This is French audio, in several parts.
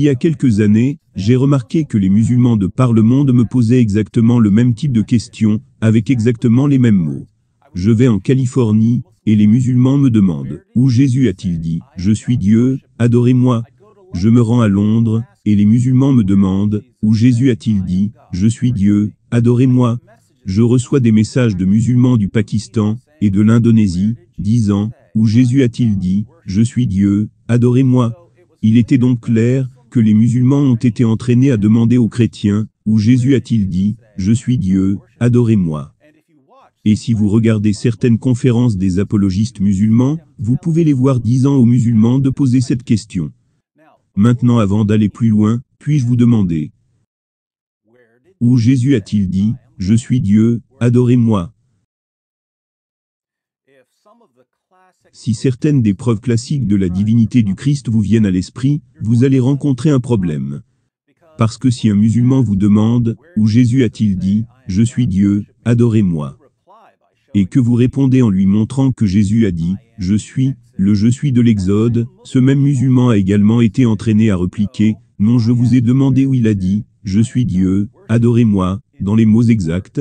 y a quelques années, j'ai remarqué que les musulmans de par le monde me posaient exactement le même type de questions, avec exactement les mêmes mots. Je vais en Californie, et les musulmans me demandent, où Jésus a-t-il dit, « Je suis Dieu, adorez-moi ». Je me rends à Londres, et les musulmans me demandent, où Jésus a-t-il dit, « Je suis Dieu, adorez-moi ». Je reçois des messages de musulmans du Pakistan, et de l'Indonésie, disant, où Jésus a-t-il dit, « Je suis Dieu, adorez-moi ». Il était donc clair que les musulmans ont été entraînés à demander aux chrétiens, où Jésus a-t-il dit, « Je suis Dieu, adorez-moi ». Et si vous regardez certaines conférences des apologistes musulmans, vous pouvez les voir disant aux musulmans de poser cette question. Maintenant, avant d'aller plus loin, puis-je vous demander, où Jésus a-t-il dit, « Je suis Dieu, adorez-moi ». Si certaines des preuves classiques de la divinité du Christ vous viennent à l'esprit, vous allez rencontrer un problème. Parce que si un musulman vous demande, où Jésus a-t-il dit, « Je suis Dieu, adorez-moi », et que vous répondez en lui montrant que Jésus a dit, « Je suis », le « je suis » de l'Exode, ce même musulman a également été entraîné à répliquer, « Non, je vous ai demandé où il a dit, « Je suis Dieu, adorez-moi », dans les mots exacts.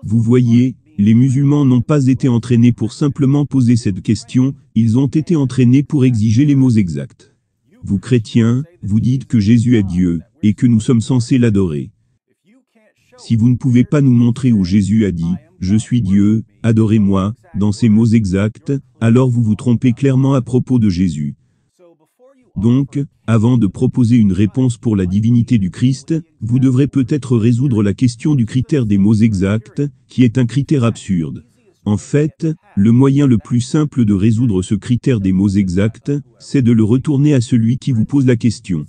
Vous voyez, les musulmans n'ont pas été entraînés pour simplement poser cette question, ils ont été entraînés pour exiger les mots exacts. Vous chrétiens, vous dites que Jésus est Dieu, et que nous sommes censés l'adorer. Si vous ne pouvez pas nous montrer où Jésus a dit, « Je suis Dieu, adorez-moi », dans ces mots exacts, alors vous vous trompez clairement à propos de Jésus. Donc, avant de proposer une réponse pour la divinité du Christ, vous devrez peut-être résoudre la question du critère des mots exacts, qui est un critère absurde. En fait, le moyen le plus simple de résoudre ce critère des mots exacts, c'est de le retourner à celui qui vous pose la question.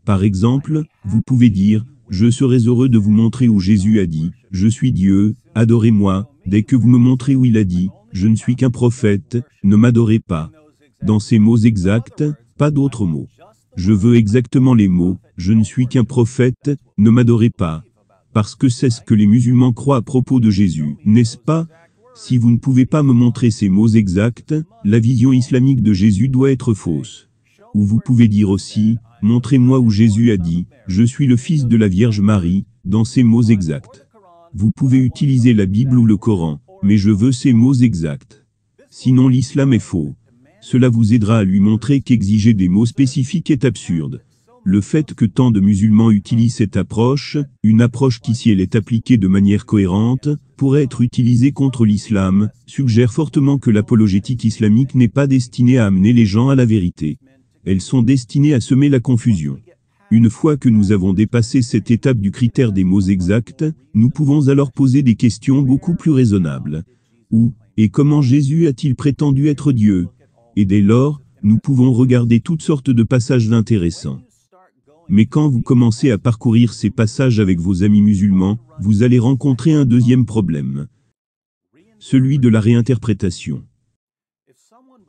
Par exemple, vous pouvez dire, « Je serais heureux de vous montrer où Jésus a dit, « Je suis Dieu, adorez-moi », dès que vous me montrez où il a dit, « Je ne suis qu'un prophète, ne m'adorez pas ». Dans ces mots exacts, pas d'autres mots. Je veux exactement les mots, « Je ne suis qu'un prophète, ne m'adorez pas ». Parce que c'est ce que les musulmans croient à propos de Jésus, n'est-ce pas? Si vous ne pouvez pas me montrer ces mots exacts, la vision islamique de Jésus doit être fausse. Ou vous pouvez dire aussi, « Montrez-moi où Jésus a dit, « Je suis le fils de la Vierge Marie », dans ces mots exacts. Vous pouvez utiliser la Bible ou le Coran, mais je veux ces mots exacts. Sinon l'islam est faux. Cela vous aidera à lui montrer qu'exiger des mots spécifiques est absurde. Le fait que tant de musulmans utilisent cette approche, une approche qui si elle est appliquée de manière cohérente, pourrait être utilisée contre l'islam, suggère fortement que l'apologétique islamique n'est pas destinée à amener les gens à la vérité. Elles sont destinées à semer la confusion. Une fois que nous avons dépassé cette étape du critère des mots exacts, nous pouvons alors poser des questions beaucoup plus raisonnables. Où et comment Jésus a-t-il prétendu être Dieu? Et dès lors, nous pouvons regarder toutes sortes de passages intéressants. Mais quand vous commencez à parcourir ces passages avec vos amis musulmans, vous allez rencontrer un deuxième problème. Celui de la réinterprétation.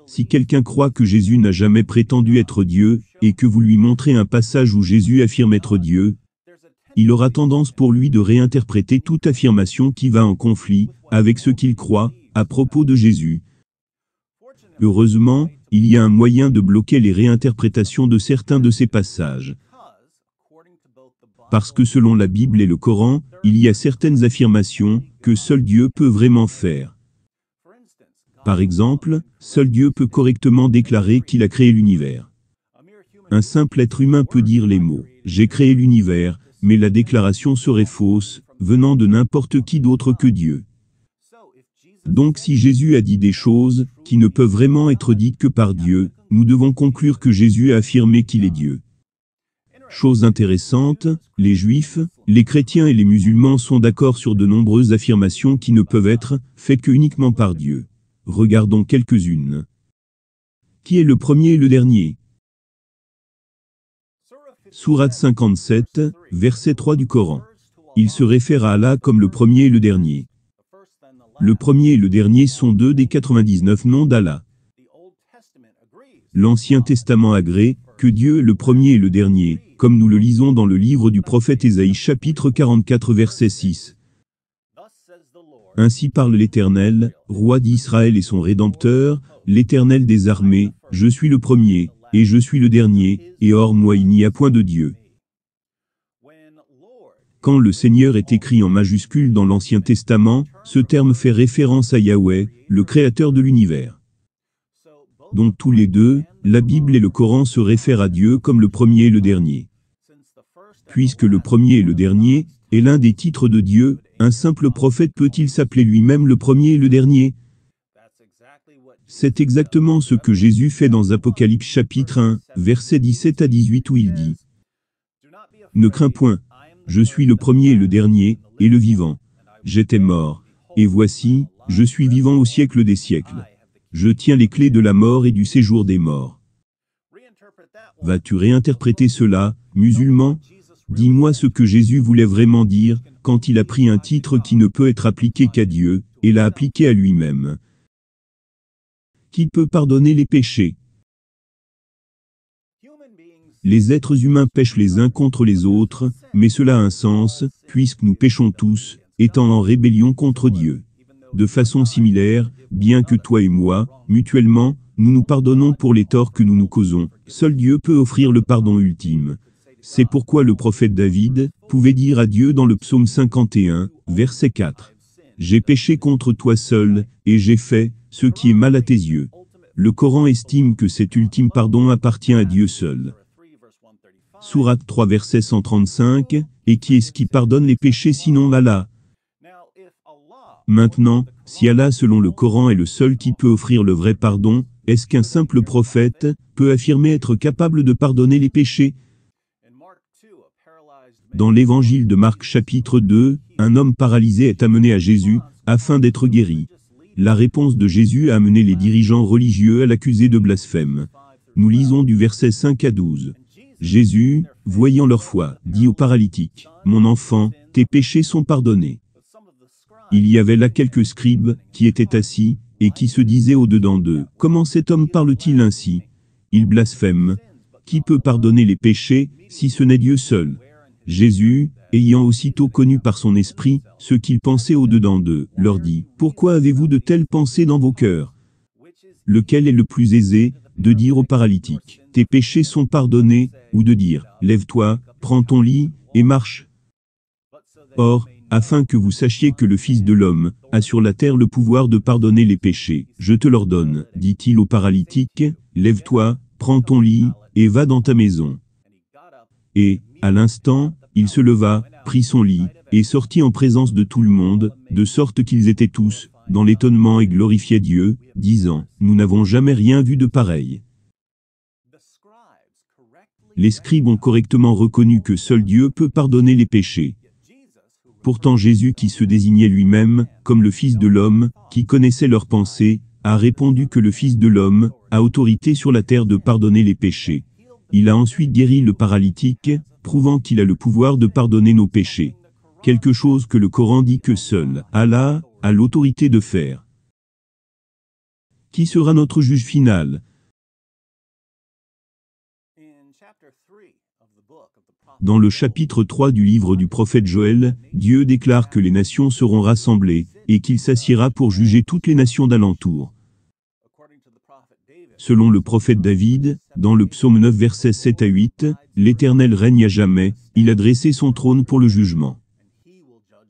Si quelqu'un croit que Jésus n'a jamais prétendu être Dieu, et que vous lui montrez un passage où Jésus affirme être Dieu, il aura tendance pour lui de réinterpréter toute affirmation qui va en conflit avec ce qu'il croit à propos de Jésus. Heureusement, il y a un moyen de bloquer les réinterprétations de certains de ces passages. Parce que selon la Bible et le Coran, il y a certaines affirmations que seul Dieu peut vraiment faire. Par exemple, seul Dieu peut correctement déclarer qu'il a créé l'univers. Un simple être humain peut dire les mots « J'ai créé l'univers », mais la déclaration serait fausse, venant de n'importe qui d'autre que Dieu. Donc si Jésus a dit des choses qui ne peuvent vraiment être dites que par Dieu, nous devons conclure que Jésus a affirmé qu'il est Dieu. Chose intéressante, les Juifs, les chrétiens et les musulmans sont d'accord sur de nombreuses affirmations qui ne peuvent être faites que uniquement par Dieu. Regardons quelques-unes. Qui est le premier et le dernier? Sourate 57, verset 3 du Coran. Il se réfère à Allah comme le premier et le dernier. Le premier et le dernier sont deux des 99 noms d'Allah. L'Ancien Testament agrée que Dieu est le premier et le dernier, comme nous le lisons dans le livre du prophète Ésaïe chapitre 44 verset 6. Ainsi parle l'Éternel, roi d'Israël et son Rédempteur, l'Éternel des armées, je suis le premier, et je suis le dernier, et hors moi il n'y a point de Dieu. Quand le Seigneur est écrit en majuscule dans l'Ancien Testament, ce terme fait référence à Yahweh, le Créateur de l'univers. Donc tous les deux, la Bible et le Coran se réfèrent à Dieu comme le premier et le dernier. Puisque le premier et le dernier est l'un des titres de Dieu, un simple prophète peut-il s'appeler lui-même le premier et le dernier? C'est exactement ce que Jésus fait dans Apocalypse chapitre 1, versets 17 à 18 où il dit « Ne crains point, je suis le premier et le dernier, et le vivant. J'étais mort, et voici, je suis vivant au siècle des siècles. Je tiens les clés de la mort et du séjour des morts. » Vas-tu réinterpréter cela, musulman? Dis-moi ce que Jésus voulait vraiment dire, quand il a pris un titre qui ne peut être appliqué qu'à Dieu, et l'a appliqué à lui-même. Qui peut pardonner les péchés? Les êtres humains pêchent les uns contre les autres, mais cela a un sens, puisque nous péchons tous, étant en rébellion contre Dieu. De façon similaire, bien que toi et moi, mutuellement, nous nous pardonnons pour les torts que nous nous causons, seul Dieu peut offrir le pardon ultime. C'est pourquoi le prophète David pouvait dire à Dieu dans le psaume 51, verset 4. « J'ai péché contre toi seul, et j'ai fait ce qui est mal à tes yeux. » Le Coran estime que cet ultime pardon appartient à Dieu seul. Sourate 3 verset 135, « Et qui est-ce qui pardonne les péchés sinon Allah ?» Maintenant, si Allah selon le Coran est le seul qui peut offrir le vrai pardon, est-ce qu'un simple prophète peut affirmer être capable de pardonner les péchés? Dans l'évangile de Marc chapitre 2, un homme paralysé est amené à Jésus, afin d'être guéri. La réponse de Jésus a amené les dirigeants religieux à l'accuser de blasphème. Nous lisons du verset 5 à 12. Jésus, voyant leur foi, dit au paralytique, « Mon enfant, tes péchés sont pardonnés. » Il y avait là quelques scribes, qui étaient assis, et qui se disaient au-dedans d'eux, « Comment cet homme parle-t-il ainsi? Il blasphème. Qui peut pardonner les péchés, si ce n'est Dieu seul? » Jésus, ayant aussitôt connu par son esprit ce qu'ils pensaient au-dedans d'eux, leur dit, « Pourquoi avez-vous de telles pensées dans vos cœurs? Lequel est le plus aisé, de dire au paralytique, tes péchés sont pardonnés, ou de dire, lève-toi, prends ton lit, et marche? Or, afin que vous sachiez que le Fils de l'homme a sur la terre le pouvoir de pardonner les péchés, je te l'ordonne, dit-il au paralytique, lève-toi, prends ton lit, et va dans ta maison. Et, à l'instant, il se leva, prit son lit, et sortit en présence de tout le monde, de sorte qu'ils étaient tous, dans l'étonnement et glorifiaient Dieu, disant, nous n'avons jamais rien vu de pareil. Les scribes ont correctement reconnu que seul Dieu peut pardonner les péchés. Pourtant Jésus qui se désignait lui-même, comme le Fils de l'homme, qui connaissait leurs pensées, a répondu que le Fils de l'homme a autorité sur la terre de pardonner les péchés. Il a ensuite guéri le paralytique, prouvant qu'il a le pouvoir de pardonner nos péchés. Quelque chose que le Coran dit que seul Allah a l'autorité de faire. Qui sera notre juge final? Dans le chapitre 3 du livre du prophète Joël, Dieu déclare que les nations seront rassemblées, et qu'il s'assiera pour juger toutes les nations d'alentour. Selon le prophète David, dans le psaume 9 versets 7 à 8, l'Éternel règne à jamais, il a dressé son trône pour le jugement.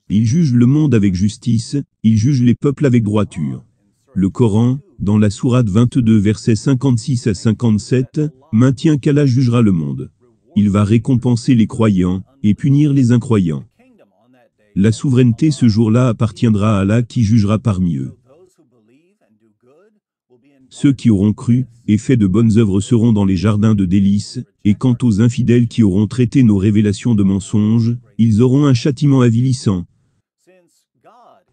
Il juge le monde avec justice, il juge les peuples avec droiture. Le Coran, dans la sourate 22 versets 56 à 57, maintient qu'Allah jugera le monde. Il va récompenser les croyants, et punir les incroyants. La souveraineté ce jour-là appartiendra à Allah qui jugera parmi eux. Ceux qui auront cru et fait de bonnes œuvres seront dans les jardins de délices, et quant aux infidèles qui auront traité nos révélations de mensonges, ils auront un châtiment avilissant.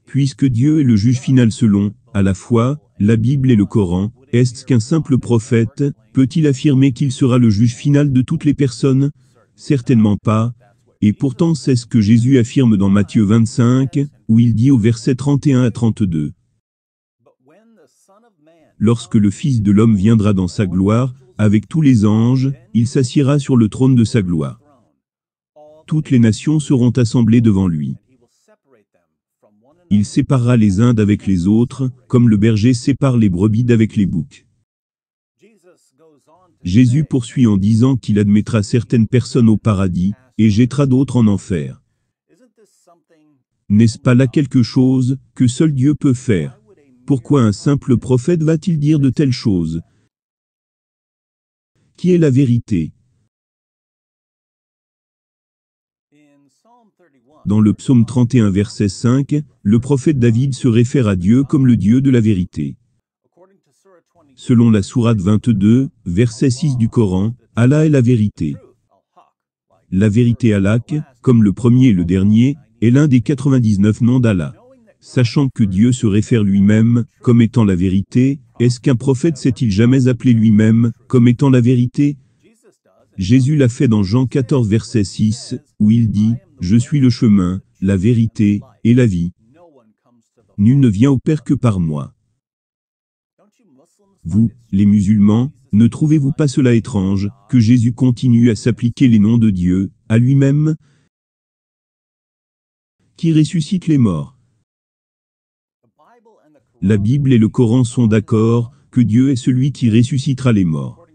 Puisque Dieu est le juge final selon, à la fois, la Bible et le Coran, est-ce qu'un simple prophète peut-il affirmer qu'il sera le juge final de toutes les personnes? Certainement pas. Et pourtant c'est ce que Jésus affirme dans Matthieu 25, où il dit au verset 31 à 32. Lorsque le Fils de l'homme viendra dans sa gloire, avec tous les anges, il s'assiera sur le trône de sa gloire. Toutes les nations seront assemblées devant lui. Il séparera les uns d'avec les autres, comme le berger sépare les brebis d'avec les boucs. Jésus poursuit en disant qu'il admettra certaines personnes au paradis, et jettera d'autres en enfer. N'est-ce pas là quelque chose que seul Dieu peut faire? Pourquoi un simple prophète va-t-il dire de telles choses? Qui est la vérité? Dans le psaume 31 verset 5, le prophète David se réfère à Dieu comme le Dieu de la vérité. Selon la sourate 22, verset 6 du Coran, Allah est la vérité. La vérité Halak, comme le premier et le dernier, est l'un des 99 noms d'Allah. Sachant que Dieu se réfère lui-même comme étant la vérité, est-ce qu'un prophète s'est-il jamais appelé lui-même comme étant la vérité? Jésus l'a fait dans Jean 14 verset 6, où il dit « Je suis le chemin, la vérité et la vie. Nul ne vient au Père que par moi. » Vous, les musulmans, ne trouvez-vous pas cela étrange, que Jésus continue à s'appliquer les noms de Dieu, à lui-même? Qui ressuscite les morts? La Bible et le Coran sont d'accord que Dieu est celui qui ressuscitera les morts.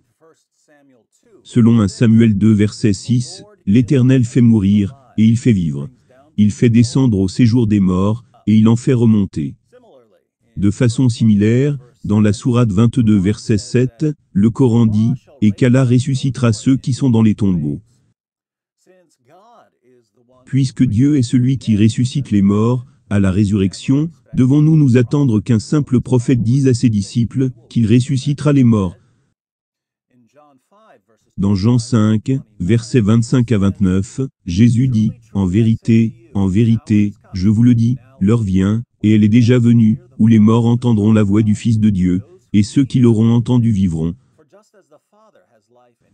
Selon 1 Samuel 2 verset 6, l'Éternel fait mourir, et il fait vivre. Il fait descendre au séjour des morts, et il en fait remonter. De façon similaire, dans la sourate 22 verset 7, le Coran dit « Et qu'Allah ressuscitera ceux qui sont dans les tombeaux. » Puisque Dieu est celui qui ressuscite les morts, à la résurrection, devons-nous nous attendre qu'un simple prophète dise à ses disciples qu'il ressuscitera les morts? Dans Jean 5, versets 25 à 29, Jésus dit « en vérité, je vous le dis, l'heure vient, et elle est déjà venue, où les morts entendront la voix du Fils de Dieu, et ceux qui l'auront entendu vivront.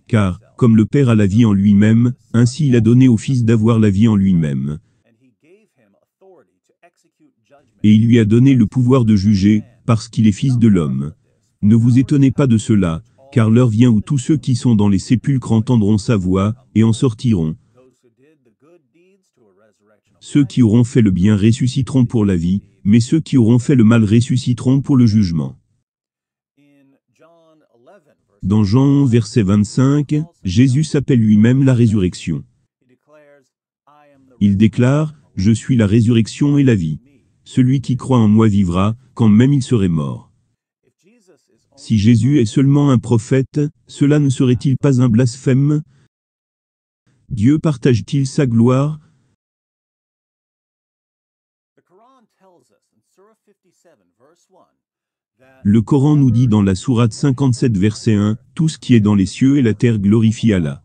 Car, comme le Père a la vie en lui-même, ainsi il a donné au Fils d'avoir la vie en lui-même. Et il lui a donné le pouvoir de juger, parce qu'il est Fils de l'homme. Ne vous étonnez pas de cela, car l'heure vient où tous ceux qui sont dans les sépulcres entendront sa voix, et en sortiront. Ceux qui auront fait le bien ressusciteront pour la vie, mais ceux qui auront fait le mal ressusciteront pour le jugement. Dans Jean 11, verset 25, Jésus s'appelle lui-même la résurrection. Il déclare « Je suis la résurrection et la vie. Celui qui croit en moi vivra, quand même il serait mort. » Si Jésus est seulement un prophète, cela ne serait-il pas un blasphème? Dieu partage-t-il sa gloire? Le Coran nous dit dans la sourate 57 verset 1, « Tout ce qui est dans les cieux et la terre glorifie Allah. »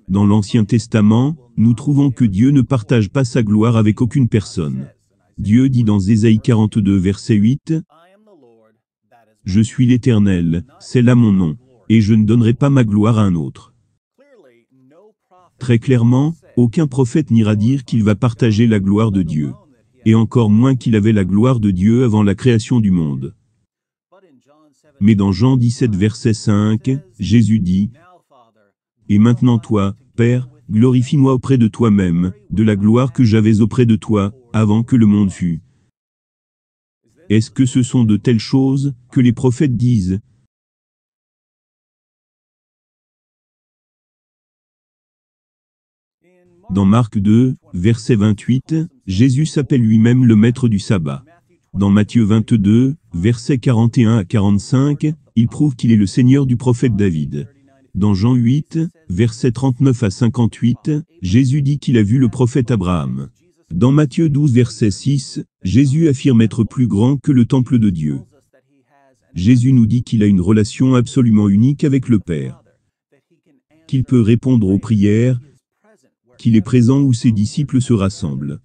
Dans l'Ancien Testament, nous trouvons que Dieu ne partage pas sa gloire avec aucune personne. Dieu dit dans Ésaïe 42 verset 8, « Je suis l'Éternel, c'est là mon nom, et je ne donnerai pas ma gloire à un autre. » Très clairement, aucun prophète n'ira dire qu'il va partager la gloire de Dieu. Et encore moins qu'il avait la gloire de Dieu avant la création du monde. Mais dans Jean 17 verset 5, Jésus dit « Et maintenant toi, Père, glorifie-moi auprès de toi-même, de la gloire que j'avais auprès de toi, avant que le monde fût. » Est-ce que ce sont de telles choses que les prophètes disent? Dans Marc 2, verset 28, Jésus s'appelle lui-même le maître du sabbat. Dans Matthieu 22, versets 41 à 45, il prouve qu'il est le Seigneur du prophète David. Dans Jean 8, versets 39 à 58, Jésus dit qu'il a vu le prophète Abraham. Dans Matthieu 12, verset 6, Jésus affirme être plus grand que le temple de Dieu. Jésus nous dit qu'il a une relation absolument unique avec le Père. Qu'il peut répondre aux prières, qu'il est présent où ses disciples se rassemblent,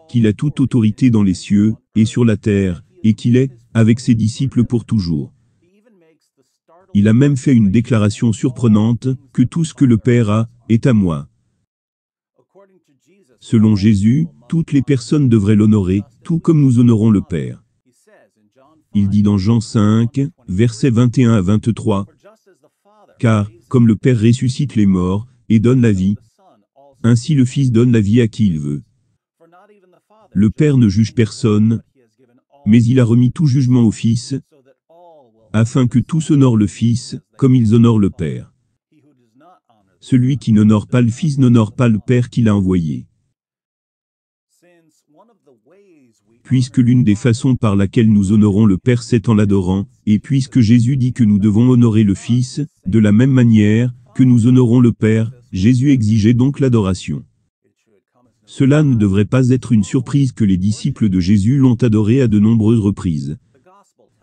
qu'il a toute autorité dans les cieux et sur la terre, et qu'il est avec ses disciples pour toujours. Il a même fait une déclaration surprenante, que tout ce que le Père a, est à moi. Selon Jésus, toutes les personnes devraient l'honorer, tout comme nous honorons le Père. Il dit dans Jean 5, versets 21 à 23, « Car, comme le Père ressuscite les morts, et donne la vie, ainsi le Fils donne la vie à qui il veut. Le Père ne juge personne, mais il a remis tout jugement au Fils, afin que tous honorent le Fils, comme ils honorent le Père. Celui qui n'honore pas le Fils n'honore pas le Père qui l'a envoyé. Puisque l'une des façons par laquelle nous honorons le Père c'est en l'adorant, et puisque Jésus dit que nous devons honorer le Fils, de la même manière que nous honorons le Père, Jésus exigeait donc l'adoration. Cela ne devrait pas être une surprise que les disciples de Jésus l'ont adoré à de nombreuses reprises.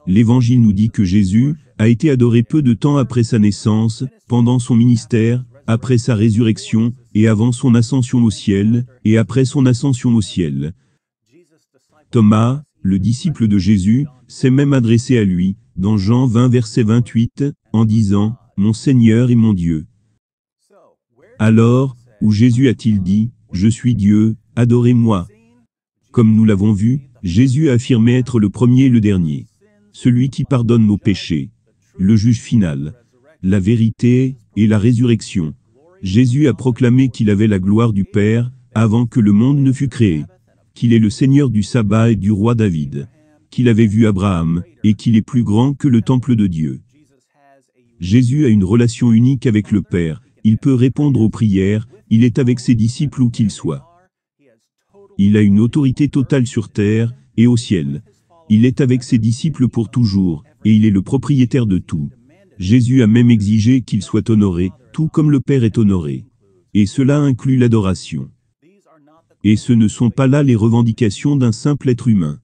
L'Évangile nous dit que Jésus a été adoré peu de temps après sa naissance, pendant son ministère, après sa résurrection, et avant son ascension au ciel, et après son ascension au ciel. Thomas, le disciple de Jésus, s'est même adressé à lui, dans Jean 20 verset 28, en disant « Mon Seigneur et mon Dieu ». Alors, où Jésus a-t-il dit « Je suis Dieu, adorez-moi ». Comme nous l'avons vu, Jésus a affirmé être le premier et le dernier. Celui qui pardonne nos péchés. Le juge final. La vérité et la résurrection. Jésus a proclamé qu'il avait la gloire du Père, avant que le monde ne fût créé. Qu'il est le Seigneur du sabbat et du roi David. Qu'il avait vu Abraham, et qu'il est plus grand que le temple de Dieu. Jésus a une relation unique avec le Père, il peut répondre aux prières, il est avec ses disciples où qu'ils soient. Il a une autorité totale sur terre et au ciel. Il est avec ses disciples pour toujours, et il est le propriétaire de tout. Jésus a même exigé qu'il soit honoré, tout comme le Père est honoré. Et cela inclut l'adoration. Et ce ne sont pas là les revendications d'un simple être humain.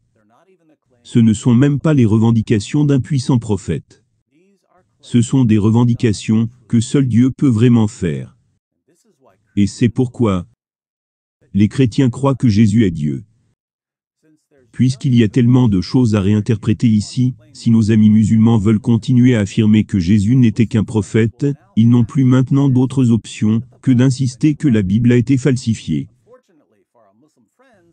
Ce ne sont même pas les revendications d'un puissant prophète. Ce sont des revendications que seul Dieu peut vraiment faire. Et c'est pourquoi les chrétiens croient que Jésus est Dieu. Puisqu'il y a tellement de choses à réinterpréter ici, si nos amis musulmans veulent continuer à affirmer que Jésus n'était qu'un prophète, ils n'ont plus maintenant d'autres options que d'insister que la Bible a été falsifiée.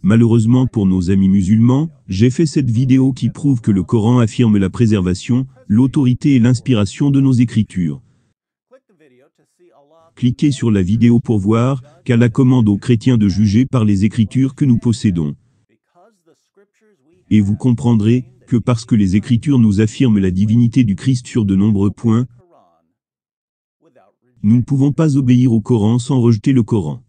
Malheureusement pour nos amis musulmans, j'ai fait cette vidéo qui prouve que le Coran affirme la préservation, l'autorité et l'inspiration de nos écritures. Cliquez sur la vidéo pour voir qu'Allah commande aux chrétiens de juger par les écritures que nous possédons. Et vous comprendrez que parce que les Écritures nous affirment la divinité du Christ sur de nombreux points, nous ne pouvons pas obéir au Coran sans rejeter le Coran.